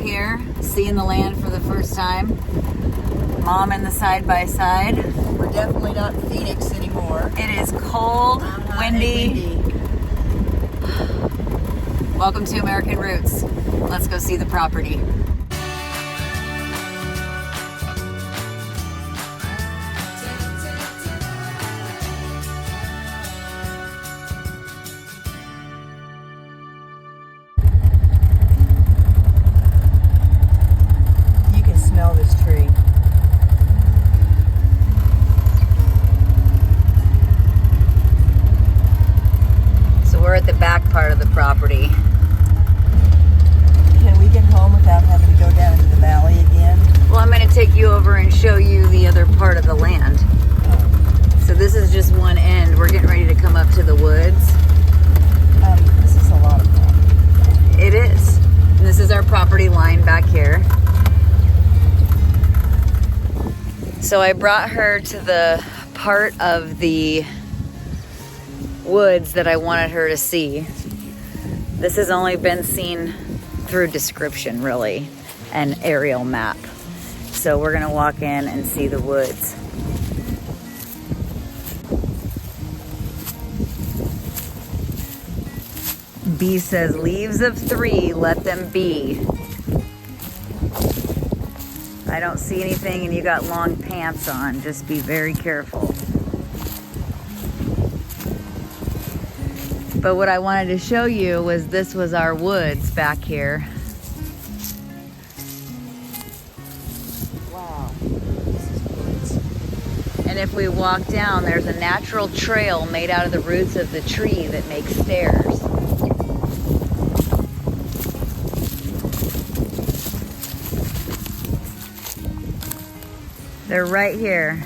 here, seeing the land for the first time. Mom in the side-by-side. We're definitely not in Phoenix anymore. It is cold, windy. Welcome to American Roots. Let's go see the property. You can smell this tree. We're at the back part of the property. Can we get home without having to go down into the valley again? Well, I'm going to take you over and show you the other part of the land. So this is just one end. We're getting ready to come up to the woods. This is a lot of fun. It is. And this is our property line back here. So I brought her to the part of the woods that I wanted her to see. This has only been seen through description, really, and aerial map. So we're gonna walk in and see the woods. B says, leaves of 3, let them be. I don't see anything and you got long pants on. Just be very careful. But what I wanted to show you was this was our woods back here. Wow. This is woods. And if we walk down, there's a natural trail made out of the roots of the tree that makes stairs. They're right here.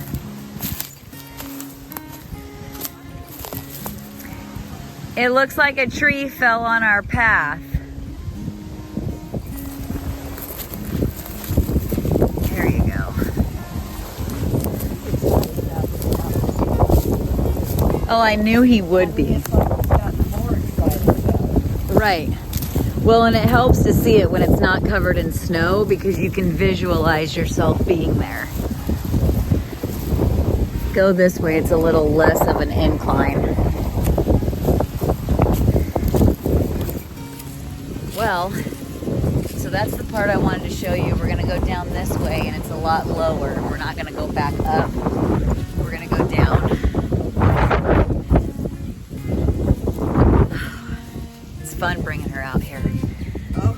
It looks like a tree fell on our path. There you go. Oh, I knew he would be. Right. Well, and it helps to see it when it's not covered in snow because you can visualize yourself being there. Go this way, it's a little less of an incline. Well, so that's the part I wanted to show you. We're gonna go down this way and it's a lot lower. We're not gonna go back up. We're gonna go down. It's fun bringing her out here. Oh.